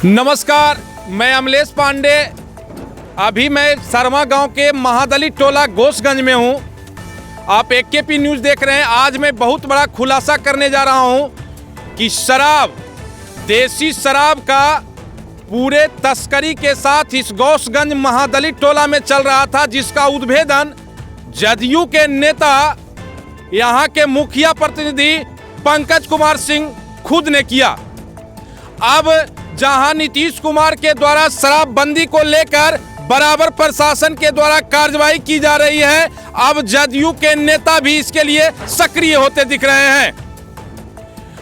नमस्कार, मैं अमलेश पांडे। अभी मैं शर्मा गांव के महादलित टोला घोषगंज में हूं। आप एकेपी न्यूज़ देख रहे हैं। आज मैं बहुत बड़ा खुलासा करने जा रहा हूं कि शराब, देसी शराब का पूरे तस्करी के साथ इस घोषगंज महादलित टोला में चल रहा था, जिसका उद्भेदन जदयू के नेता, यहाँ के मुखिया प्रतिनिधि पंकज कुमार सिंह खुद ने किया। अब जहां नीतीश कुमार के द्वारा शराबबंदी को लेकर बराबर प्रशासन के द्वारा कार्रवाई की जा रही है, अब जदयू के नेता भी इसके लिए सक्रिय होते दिख रहे हैं।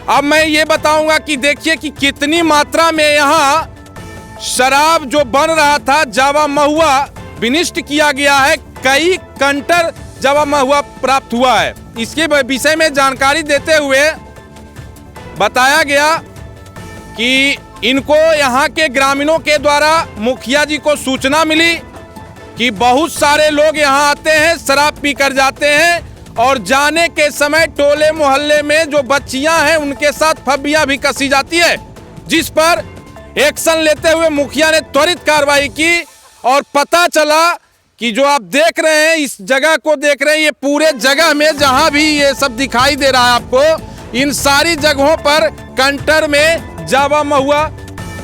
अब मैं ये बताऊंगा कि देखिए कि कितनी मात्रा में यहां शराब जो बन रहा था, जावा महुआ विनिष्ट किया गया है। कई कंटर जावा महुआ प्राप्त हुआ है। इसके विषय में जानकारी देते हुए बताया गया कि इनको यहाँ के ग्रामीणों के द्वारा मुखिया जी को सूचना मिली कि बहुत सारे लोग यहाँ आते हैं, शराब पी कर जाते हैं और जाने के समय टोले मोहल्ले में जो बच्चियां हैं उनके साथ फब्बियां भी कसी जाती है, जिस पर एक्शन लेते हुए मुखिया ने त्वरित कार्रवाई की। और पता चला कि जो आप देख रहे हैं, इस जगह को देख रहे हैं, ये पूरे जगह में जहां भी ये सब दिखाई दे रहा है आपको, इन सारी जगहों पर कंटर में जावा महुआ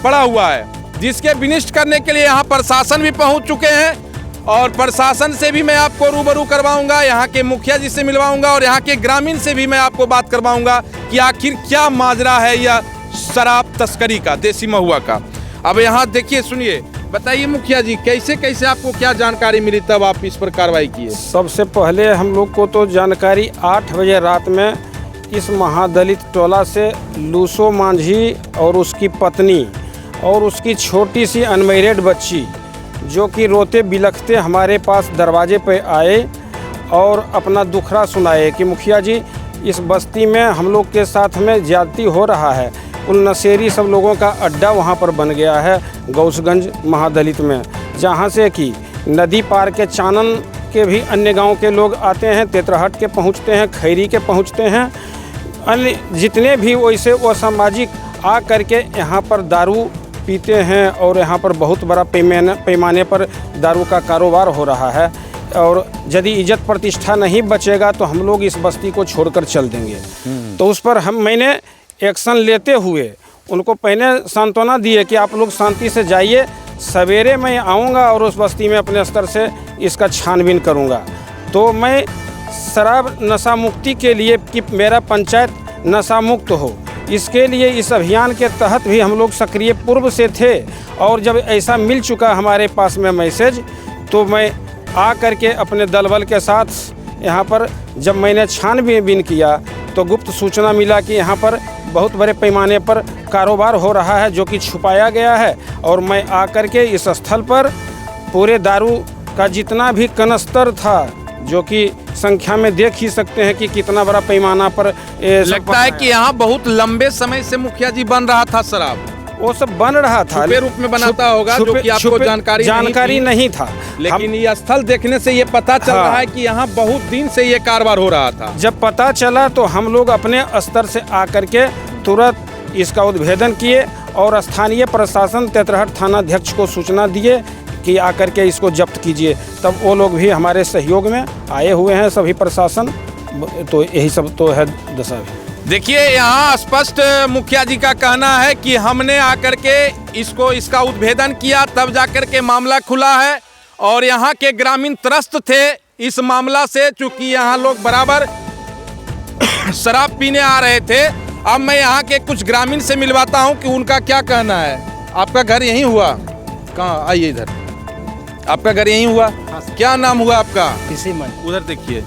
पड़ा हुआ है, जिसके विनिष्ट करने के लिए यहाँ प्रशासन भी पहुँच चुके हैं। और प्रशासन से भी मैं आपको रूबरू करवाऊंगा, यहाँ के मुखिया जी से मिलवाऊंगा और यहाँ के ग्रामीण से भी मैं आपको बात करवाऊंगा कि आखिर क्या माजरा है यह शराब तस्करी का, देसी महुआ का। अब यहाँ देखिए, सुनिए, बताइए मुखिया जी, कैसे कैसे आपको क्या जानकारी मिली, तब आप इस पर कार्रवाई किए? सबसे पहले हम लोग को तो जानकारी 8 बजे रात में इस महादलित टोला से लूसो मांझी और उसकी पत्नी और उसकी छोटी सी अनमैरिड बच्ची, जो कि रोते बिलखते हमारे पास दरवाजे पे आए और अपना दुखड़ा सुनाए कि मुखिया जी, इस बस्ती में हम लोग के साथ में ज्यादती हो रहा है। उन नशेरी सब लोगों का अड्डा वहाँ पर बन गया है घोषगंज महादलित में, जहाँ से कि नदी पार के चानन के भी अन्य गांव के लोग आते हैं, तेतरहट के पहुँचते हैं, खैरी के पहुँचते हैं, अन्य जितने भी वैसे वो सामाजिक आ करके यहाँ पर दारू पीते हैं और यहाँ पर बहुत बड़ा पैमाने पर दारू का कारोबार हो रहा है। और यदि इज्जत प्रतिष्ठा नहीं बचेगा तो हम लोग इस बस्ती को छोड़कर चल देंगे। तो उस पर मैंने एक्शन लेते हुए उनको पहले सांत्वना दिए कि आप लोग शांति से जाइए, सवेरे मैं आऊँगा और उस बस्ती में अपने स्तर से इसका छानबीन करूँगा। तो मैं शराब नशा मुक्ति के लिए कि मेरा पंचायत नशा मुक्त हो, इसके लिए इस अभियान के तहत भी हम लोग सक्रिय पूर्व से थे। और जब ऐसा मिल चुका हमारे पास में मैसेज, तो मैं आ करके अपने दल बल के साथ यहाँ पर जब मैंने छानबीन किया तो गुप्त सूचना मिला कि यहाँ पर बहुत बड़े पैमाने पर कारोबार हो रहा है, जो कि छुपाया गया है। और मैं आ करके इस स्थल पर पूरे दारू का जितना भी कनस्तर था, जो कि संख्या में देख ही सकते हैं कि कितना बड़ा पैमाना पर लगता है कि यहाँ बहुत लंबे समय से मुखिया जी बन रहा था शराब। वो सब बन रहा था, छुपे रूप में बनाता होगा, जो कि आपको जानकारी नहीं था। लेकिन ये स्थल देखने से ये पता चल रहा है कि यहाँ बहुत दिन से ये कारोबार हो रहा था। जब पता चला तो हम लोग अपने स्तर से आकर के तुरंत इसका उद्भेदन किए और स्थानीय प्रशासन तेतरहट थानाध्यक्ष को सूचना दिए कि आकर के इसको जब्त कीजिए। तब वो लोग भी हमारे सहयोग में आए हुए हैं, सभी प्रशासन। तो यही सब तो है दशा भी। देखिए, यहाँ स्पष्ट मुखिया जी का कहना है कि हमने आकर के इसका उद्भेदन किया, तब जाकर के मामला खुला है। और यहाँ के ग्रामीण त्रस्त थे इस मामला से, चूंकि यहाँ लोग बराबर शराब पीने आ रहे थे। अब मैं यहाँ के कुछ ग्रामीण से मिलवाता हूँ कि उनका क्या कहना है। आपका घर यहीं हुआ? कहाँ, आइए इधर। आपका घर यहीं हुआ? क्या नाम हुआ आपका? किसी मन। उधर देखिए,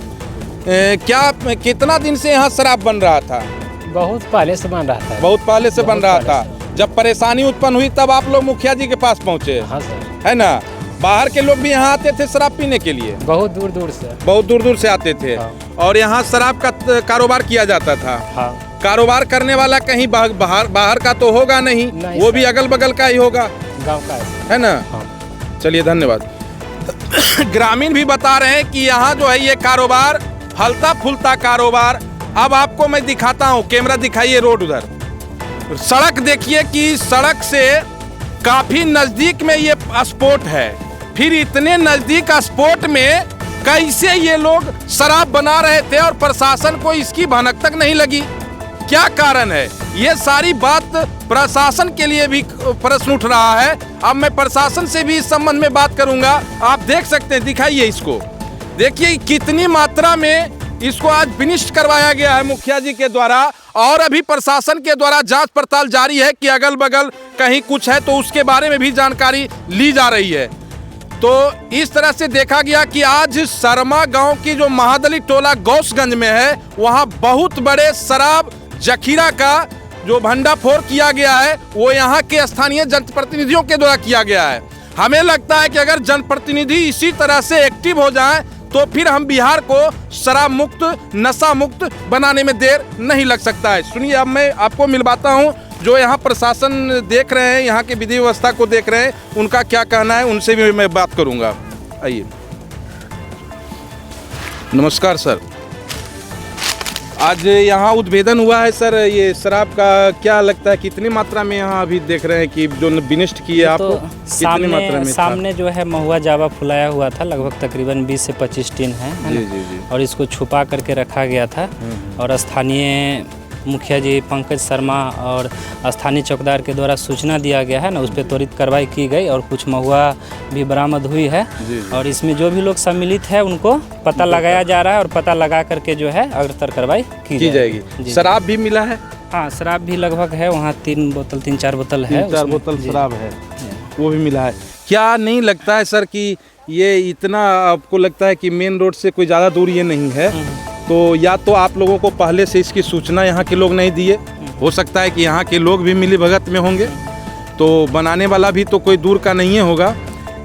क्या कितना दिन से यहाँ शराब बन रहा था? बहुत पहले से बन रहा था। बहुत पहले से बन रहा था। जब परेशानी उत्पन्न हुई तब आप लोग मुखिया जी के पास पहुँचे? हाँ सर। है ना? बाहर के लोग भी यहाँ आते थे शराब पीने के लिए? बहुत दूर दूर से। बहुत दूर दूर से आते थे। हाँ। और यहाँ शराब का कारोबार किया जाता था? हाँ। कारोबार करने वाला कहीं बाहर का तो होगा नहीं, वो भी अगल बगल का ही होगा, गाँव का है ना? हाँ। चलिए, धन्यवाद। ग्रामीण भी बता रहे हैं कि यहाँ जो है ये कारोबार हल्ता फुलता कारोबार। अब आपको मैं दिखाता हूँ, कैमरा दिखाइए रोड उधर। सड़क देखिए कि सड़क से काफी नजदीक में ये स्पॉट है, फिर इतने नजदीक स्पॉट में कैसे ये लोग शराब बना रहे थे और प्रशासन को इसकी भनक तक नहीं लगी? क्या कारण है? ये सारी बात प्रशासन के लिए भी प्रश्न उठ रहा है। अब मैं प्रशासन से भी इस संबंध में बात करूंगा। आप देख सकते हैं, दिखाइए इसको, देखिए कितनी मात्रा में इसको आज विनिष्ट करवाया गया है मुखिया जी के द्वारा, और अभी प्रशासन के द्वारा जांच पड़ताल जारी है कि अगल बगल कहीं कुछ है तो उसके बारे में भी जानकारी ली जा रही है। तो इस तरह से देखा गया कि आज शर्मा गांव की जो महादलित टोला गौसगंज में है, वहां बहुत बड़े शराब जखीरा का जो भंडाफोड़ किया गया है वो यहाँ के स्थानीय जनप्रतिनिधियों के द्वारा किया गया है। हमें लगता है कि अगर जनप्रतिनिधि इसी तरह से एक्टिव हो जाएं तो फिर हम बिहार को शराब मुक्त, नशा मुक्त बनाने में देर नहीं लग सकता है। सुनिए, अब मैं आपको मिलवाता हूं जो यहाँ प्रशासन देख रहे हैं, यहाँ के विधि व्यवस्था को देख रहे हैं, उनका क्या कहना है, उनसे भी मैं बात करूंगा। आइए। नमस्कार सर, आज यहाँ उद्भेदन हुआ है सर, ये शराब का क्या लगता है कितनी मात्रा में यहाँ अभी देख रहे हैं कि जो विनिष्ट किए आपको, कितनी मात्रा में सामने जो है महुआ जावा फुलाया हुआ था, लगभग तकरीबन 20 से 25 टिन है जी जी जी, और इसको छुपा करके रखा गया था। और स्थानीय मुखिया जी पंकज शर्मा और स्थानीय चौकीदार के द्वारा सूचना दिया गया है ना, उस पर त्वरित कार्रवाई की गई और कुछ महुआ भी बरामद हुई है। और इसमें जो भी लोग सम्मिलित है उनको पता लगाया जा रहा है और पता लगा करके जो है अग्रतर कार्रवाई की जाएगी। शराब भी मिला है? हाँ, शराब भी लगभग है वहाँ 3 4 बोतल है, 4 बोतल शराब है, वो भी मिला है। क्या नहीं लगता है सर कि ये इतना, आपको लगता है कि मेन रोड से कोई ज़्यादा दूर ये नहीं है, तो या तो आप लोगों को पहले से इसकी सूचना यहाँ के लोग नहीं दिए, हो सकता है कि यहाँ के लोग भी मिली भगत में होंगे, तो बनाने वाला भी तो कोई दूर का नहीं होगा।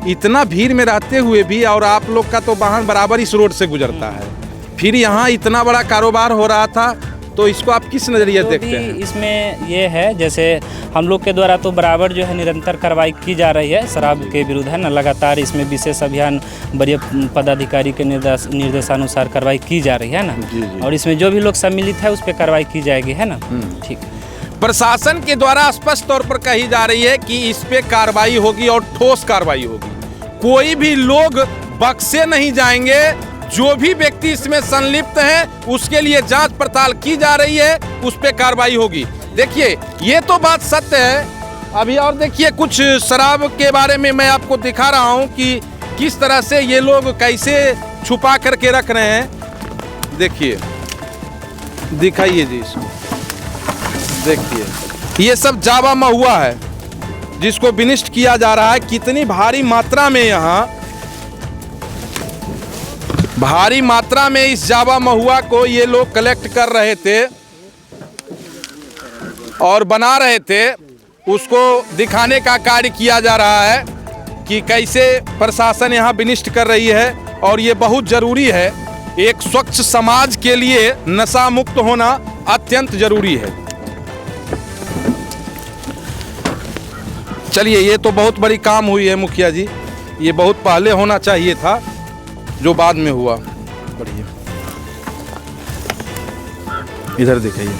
इतना भीड़ में रहते हुए भी, और आप लोग का तो वाहन बराबर इस रोड से गुजरता है, फिर यहाँ इतना बड़ा कारोबार हो रहा था, तो इसको आप किस नज़रिए देखते हैं? इसमें ये है, जैसे हम लोग के द्वारा तो बराबर जो है निरंतर कार्रवाई की जा रही है शराब के विरुद्ध, है ना, लगातार इसमें विशेष अभियान वरीय पदाधिकारी के निर्देशानुसार कार्रवाई की जा रही है ना, और इसमें जो भी लोग सम्मिलित है उस पर कार्रवाई की जाएगी, है ना। ठीक है। प्रशासन के द्वारा स्पष्ट तौर पर कही जा रही है कि इस पे कार्रवाई होगी और ठोस कार्रवाई होगी, कोई भी लोग बख्शे नहीं जाएंगे। जो भी व्यक्ति इसमें संलिप्त है उसके लिए जांच पड़ताल की जा रही है, उस पे कार्रवाई होगी। देखिए, ये तो बात सत्य है। अभी और देखिए, कुछ शराब के बारे में मैं आपको दिखा रहा हूं कि किस तरह से ये लोग कैसे छुपा करके रख रहे हैं। देखिए, दिखाइए जी इसको, देखिए ये सब जावा महुआ है जिसको विनिष्ट किया जा रहा है। कितनी भारी मात्रा में, यहाँ भारी मात्रा में इस जावा महुआ को ये लोग कलेक्ट कर रहे थे और बना रहे थे, उसको दिखाने का कार्य किया जा रहा है कि कैसे प्रशासन यहाँ विनिष्ट कर रही है। और ये बहुत ज़रूरी है, एक स्वच्छ समाज के लिए नशा मुक्त होना अत्यंत ज़रूरी है। चलिए, ये तो बहुत बड़ी काम हुई है मुखिया जी, ये बहुत पहले होना चाहिए था, जो बाद में हुआ। बढ़िया, इधर दिखाइए।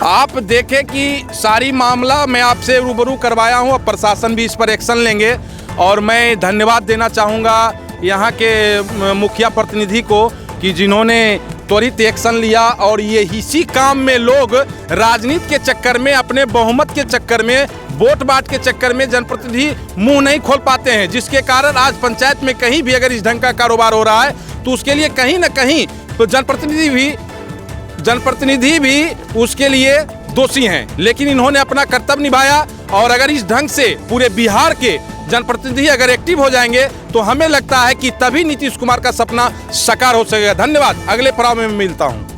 आप देखें कि सारी मामला मैं आपसे रूबरू करवाया हूं, अब प्रशासन भी इस पर एक्शन लेंगे। और मैं धन्यवाद देना चाहूँगा यहाँ के मुखिया प्रतिनिधि को कि जिन्होंने त्वरित एक्शन लिया, और ये इसी काम में लोग राजनीति के चक्कर में, अपने बहुमत के चक्कर में, वोट बांट के चक्कर में जनप्रतिनिधि मुंह नहीं खोल पाते हैं, जिसके कारण आज पंचायत में कहीं भी अगर इस ढंग का कारोबार हो रहा है तो उसके लिए कहीं ना कहीं तो जनप्रतिनिधि भी उसके लिए दोषी हैं। लेकिन इन्होंने अपना कर्तव्य निभाया, और अगर इस ढंग से पूरे बिहार के जनप्रतिनिधि अगर एक्टिव हो जाएंगे तो हमें लगता है कि तभी नीतीश कुमार का सपना साकार हो सकेगा। धन्यवाद, अगले पड़ाव में मिलता हूँ।